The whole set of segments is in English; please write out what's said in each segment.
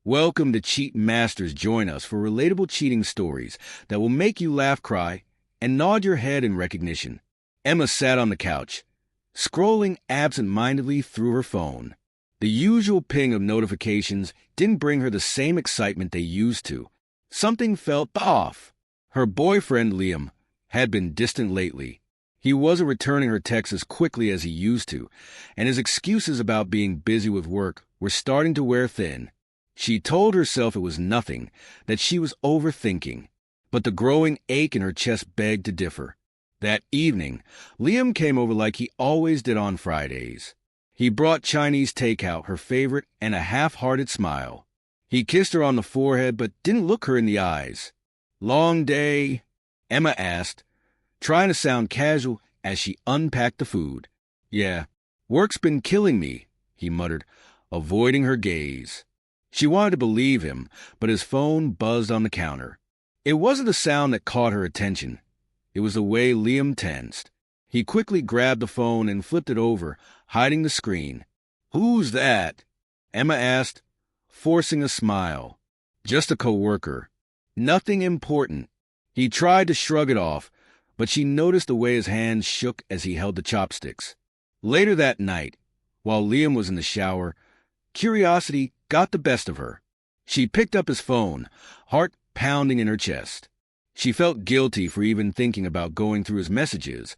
Welcome to Cheat Masters. Join us for relatable cheating stories that will make you laugh, cry, and nod your head in recognition. Emma sat on the couch, scrolling absent-mindedly through her phone. The usual ping of notifications didn't bring her the same excitement they used to. Something felt off. Her boyfriend, Liam, had been distant lately. He wasn't returning her texts as quickly as he used to, and his excuses about being busy with work were starting to wear thin. She told herself it was nothing, that she was overthinking, but the growing ache in her chest begged to differ. That evening, Liam came over like he always did on Fridays. He brought Chinese takeout, her favorite, and a half-hearted smile. He kissed her on the forehead but didn't look her in the eyes. "Long day?" Emma asked, trying to sound casual as she unpacked the food. "Yeah, work's been killing me," he muttered, avoiding her gaze. She wanted to believe him, but his phone buzzed on the counter. It wasn't the sound that caught her attention. It was the way Liam tensed. He quickly grabbed the phone and flipped it over, hiding the screen. "Who's that?" Emma asked, forcing a smile. "Just a coworker. Nothing important." He tried to shrug it off, but she noticed the way his hands shook as he held the chopsticks. Later that night, while Liam was in the shower, curiosity got the best of her. She picked up his phone, heart pounding in her chest. She felt guilty for even thinking about going through his messages,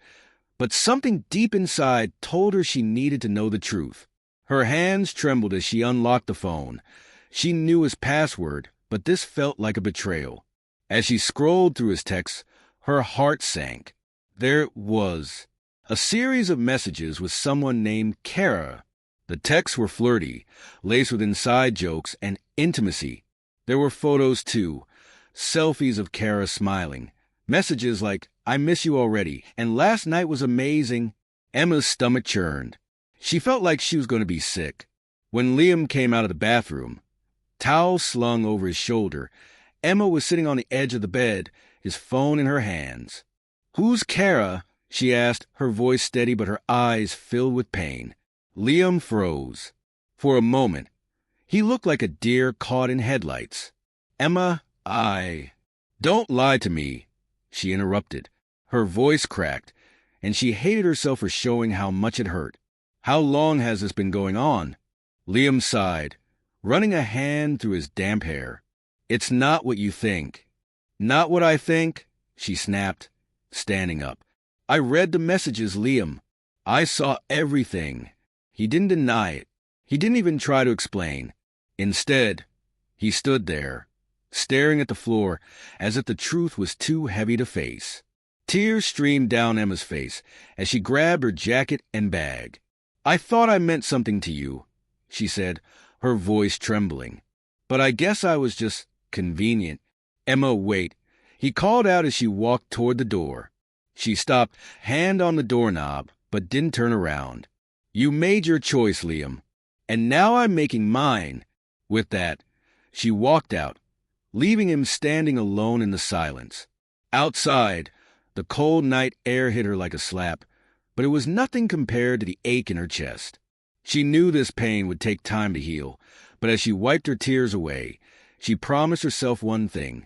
but something deep inside told her she needed to know the truth. Her hands trembled as she unlocked the phone. She knew his password, but this felt like a betrayal. As she scrolled through his texts, her heart sank. There was a series of messages with someone named Kara. The texts were flirty, laced with inside jokes and intimacy. There were photos, too, selfies of Kara smiling, messages like, "I miss you already," and "Last night was amazing." Emma's stomach churned. She felt like she was going to be sick. When Liam came out of the bathroom, towel slung over his shoulder, Emma was sitting on the edge of the bed, his phone in her hands. "Who's Kara?" she asked, her voice steady but her eyes filled with pain. Liam froze. For a moment, he looked like a deer caught in headlights. "Emma, Don't lie to me," she interrupted. Her voice cracked, and she hated herself for showing how much it hurt. "How long has this been going on?" Liam sighed, running a hand through his damp hair. "It's not what you think." "Not what I think?" she snapped, standing up. "I read the messages, Liam. I saw everything." He didn't deny it. He didn't even try to explain. Instead, he stood there, staring at the floor as if the truth was too heavy to face. Tears streamed down Emma's face as she grabbed her jacket and bag. "I thought I meant something to you," she said, her voice trembling. "But I guess I was just convenient." "Emma, wait," he called out as she walked toward the door. She stopped, hand on the doorknob, but didn't turn around. "You made your choice, Liam, and now I'm making mine." With that, she walked out, leaving him standing alone in the silence. Outside, the cold night air hit her like a slap, but it was nothing compared to the ache in her chest. She knew this pain would take time to heal, but as she wiped her tears away, she promised herself one thing.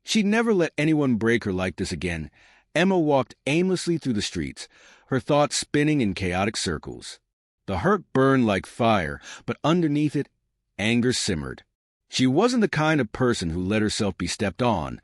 She'd never let anyone break her like this again. Emma walked aimlessly through the streets, her thoughts spinning in chaotic circles. The hurt burned like fire, but underneath it, anger simmered. She wasn't the kind of person who let herself be stepped on,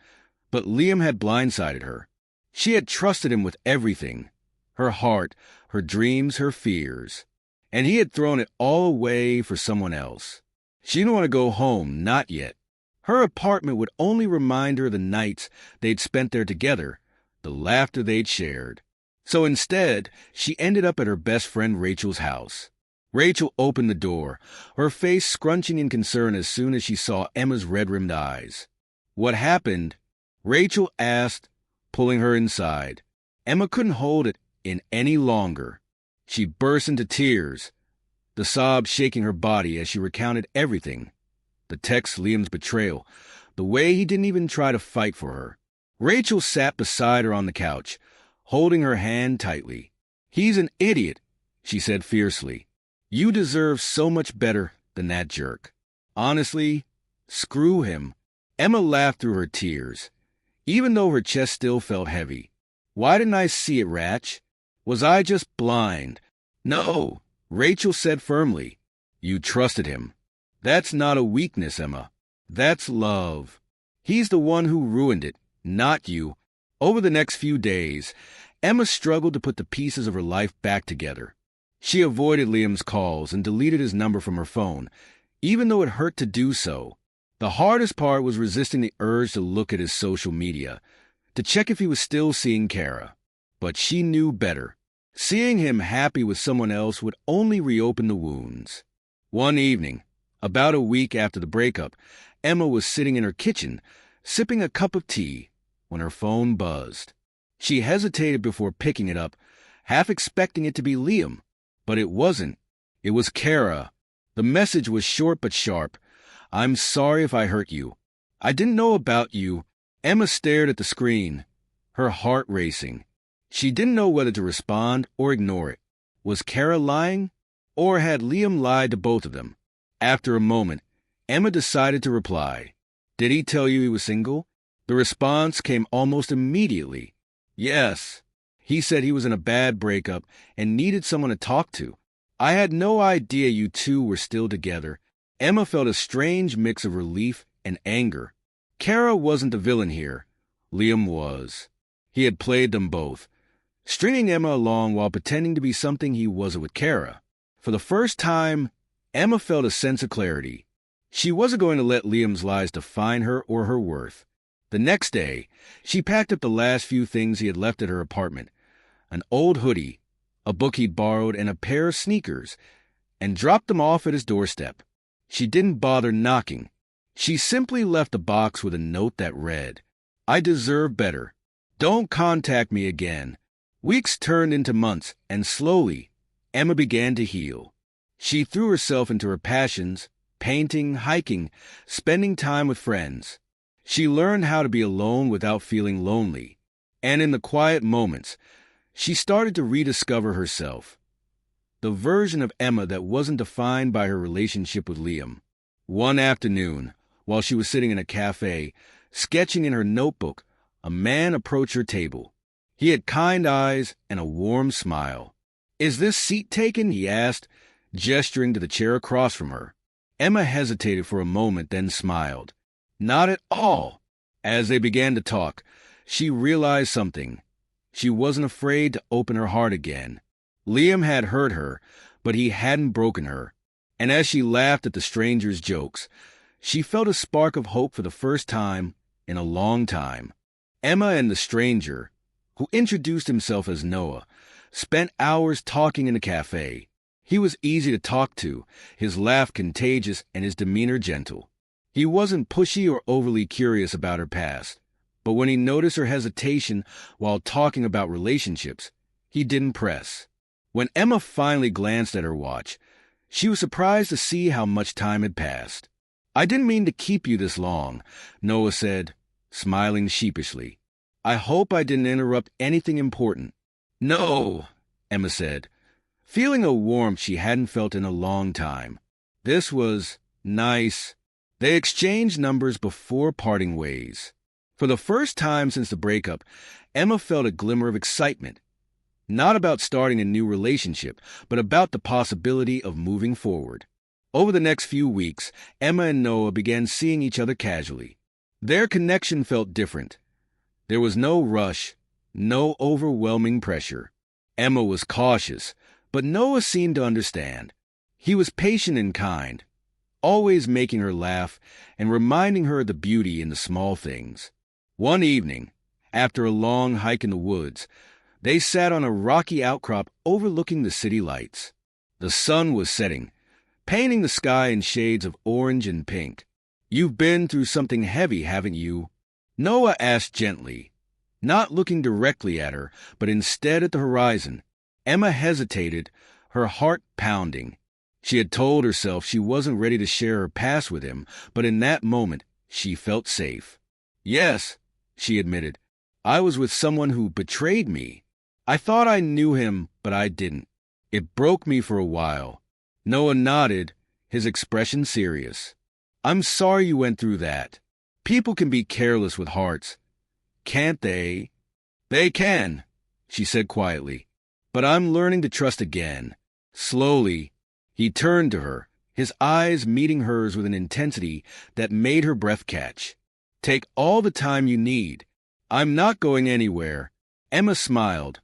but Liam had blindsided her. She had trusted him with everything, her heart, her dreams, her fears, and he had thrown it all away for someone else. She didn't want to go home, not yet. Her apartment would only remind her of the nights they'd spent there together, the laughter they'd shared. So instead, she ended up at her best friend Rachel's house. Rachel opened the door, her face scrunching in concern as soon as she saw Emma's red-rimmed eyes. "What happened?" Rachel asked, pulling her inside. Emma couldn't hold it in any longer. She burst into tears, the sobs shaking her body as she recounted everything. The text, Liam's betrayal, the way he didn't even try to fight for her. Rachel sat beside her on the couch, holding her hand tightly. "He's an idiot," she said fiercely. "You deserve so much better than that jerk. Honestly, Screw him. Emma laughed through her tears, even though her chest still felt heavy. Why didn't I see it, Ratch? Was I just blind? No, Rachel said firmly. You trusted him. That's not a weakness, Emma. That's love. He's the one who ruined it, not you. Over the next few days, Emma struggled to put the pieces of her life back together. She avoided Liam's calls and deleted his number from her phone, even though it hurt to do so. The hardest part was resisting the urge to look at his social media, to check if he was still seeing Kara. But she knew better. Seeing him happy with someone else would only reopen the wounds. One evening, about a week after the breakup, Emma was sitting in her kitchen, sipping a cup of tea, when her phone buzzed. She hesitated before picking it up, half expecting it to be Liam. But it wasn't. It was Kara. The message was short but sharp. I'm sorry if I hurt you. I didn't know about you. Emma stared at the screen, her heart racing. She didn't know whether to respond or ignore it. Was Kara lying? Or had Liam lied to both of them? After a moment, Emma decided to reply. Did he tell you he was single? The response came almost immediately. Yes. He said he was in a bad breakup and needed someone to talk to. I had no idea you two were still together. Emma felt a strange mix of relief and anger. Kara wasn't the villain here. Liam was. He had played them both, stringing Emma along while pretending to be something he wasn't with Kara. For the first time, Emma felt a sense of clarity. She wasn't going to let Liam's lies define her or her worth. The next day, she packed up the last few things he had left at her apartment, an old hoodie, a book he'd borrowed, and a pair of sneakers, and dropped them off at his doorstep. She didn't bother knocking. She simply left a box with a note that read, I deserve better. Don't contact me again. Weeks turned into months, and slowly, Emma began to heal. She threw herself into her passions, painting, hiking, spending time with friends. She learned how to be alone without feeling lonely, and in the quiet moments, she started to rediscover herself. The version of Emma that wasn't defined by her relationship with Liam. One afternoon, while she was sitting in a cafe, sketching in her notebook, a man approached her table. He had kind eyes and a warm smile. Is this seat taken? He asked, gesturing to the chair across from her. Emma hesitated for a moment, then smiled. Not at all. As they began to talk, she realized something. She wasn't afraid to open her heart again. Liam had hurt her, but he hadn't broken her. And as she laughed at the stranger's jokes, she felt a spark of hope for the first time in a long time. Emma and the stranger, who introduced himself as Noah, spent hours talking in the cafe. He was easy to talk to, his laugh contagious and his demeanor gentle. He wasn't pushy or overly curious about her past, but when he noticed her hesitation while talking about relationships, he didn't press. When Emma finally glanced at her watch, she was surprised to see how much time had passed. I didn't mean to keep you this long, Noah said, smiling sheepishly. I hope I didn't interrupt anything important. No, Emma said, feeling a warmth she hadn't felt in a long time. This was nice. They exchanged numbers before parting ways. For the first time since the breakup, Emma felt a glimmer of excitement. Not about starting a new relationship, but about the possibility of moving forward. Over the next few weeks, Emma and Noah began seeing each other casually. Their connection felt different. There was no rush, no overwhelming pressure. Emma was cautious, but Noah seemed to understand. He was patient and kind, always making her laugh and reminding her of the beauty in the small things. One evening, after a long hike in the woods, they sat on a rocky outcrop overlooking the city lights. The sun was setting, painting the sky in shades of orange and pink. You've been through something heavy, haven't you? Noah asked gently, not looking directly at her, but instead at the horizon. Emma hesitated, her heart pounding. She had told herself she wasn't ready to share her past with him, but in that moment, she felt safe. Yes, she admitted, I was with someone who betrayed me. I thought I knew him, but I didn't. It broke me for a while. Noah nodded, his expression serious. I'm sorry you went through that. People can be careless with hearts, can't they? They can, she said quietly. But I'm learning to trust again. Slowly, he turned to her, his eyes meeting hers with an intensity that made her breath catch. Take all the time you need. I'm not going anywhere. Emma smiled,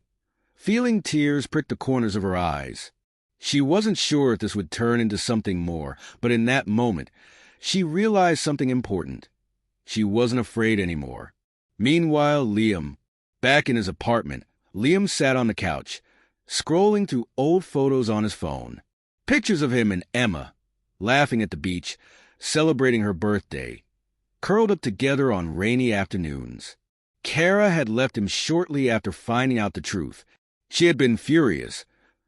feeling tears prick the corners of her eyes. She wasn't sure if this would turn into something more, but in that moment, she realized something important. She wasn't afraid anymore. Meanwhile, Liam, back in his apartment, Liam sat on the couch, scrolling through old photos on his phone. Pictures of him and Emma, laughing at the beach, celebrating her birthday, curled up together on rainy afternoons. Kara had left him shortly after finding out the truth. She had been furious,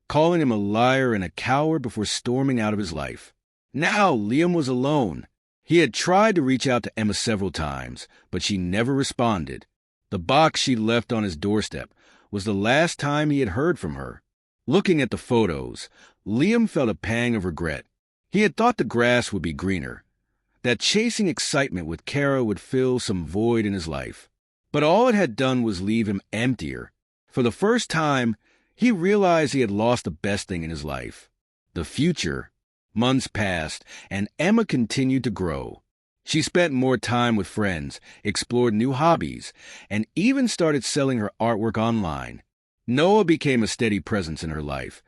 calling him a liar and a coward before storming out of his life. Now Liam was alone. He had tried to reach out to Emma several times, but she never responded. The box she left on his doorstep was the last time he had heard from her. Looking at the photos, Liam felt a pang of regret. He had thought the grass would be greener, that chasing excitement with Kara would fill some void in his life. But all it had done was leave him emptier. For the first time, he realized he had lost the best thing in his life, the future. Months passed, and Emma continued to grow. She spent more time with friends, explored new hobbies, and even started selling her artwork online. Noah became a steady presence in her life,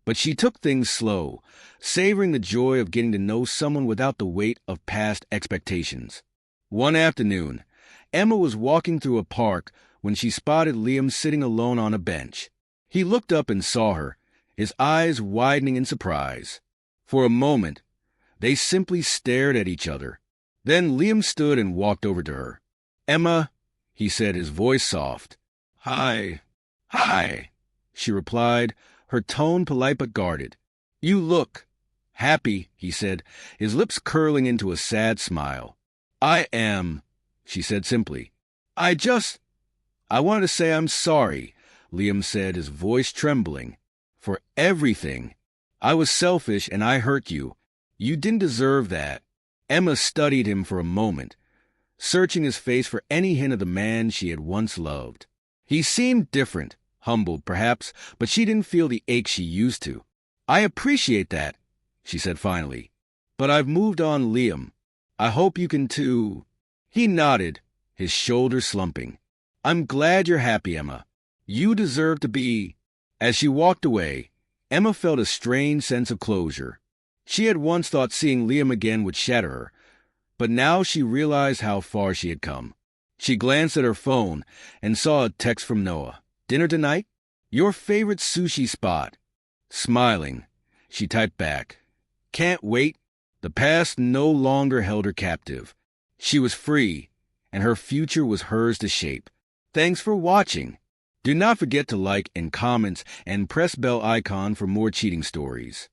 but she took things slow, savoring the joy of getting to know someone without the weight of past expectations. One afternoon, Emma was walking through a park when she spotted Liam sitting alone on a bench. He looked up and saw her, his eyes widening in surprise. For a moment, they simply stared at each other. Then Liam stood and walked over to her. "Emma," he said, his voice soft. "Hi." "Hi," she replied, her tone polite but guarded. "You look happy," he said, his lips curling into a sad smile. "I am," she said simply. I wanted to say I'm sorry," Liam said, his voice trembling. "For everything. I was selfish and I hurt you. You didn't deserve that." Emma studied him for a moment, searching his face for any hint of the man she had once loved. He seemed different, humbled perhaps, but she didn't feel the ache she used to. "I appreciate that," she said finally. "But I've moved on, Liam. I hope you can too." He nodded, his shoulders slumping. "I'm glad you're happy, Emma. You deserve to be." As she walked away, Emma felt a strange sense of closure. She had once thought seeing Liam again would shatter her, but now she realized how far she had come. She glanced at her phone and saw a text from Noah. "Dinner tonight? Your favorite sushi spot." Smiling, she typed back, "Can't wait." The past no longer held her captive. She was free, and her future was hers to shape. Thanks for watching. Do not forget to like and comment and press bell icon for more cheating stories.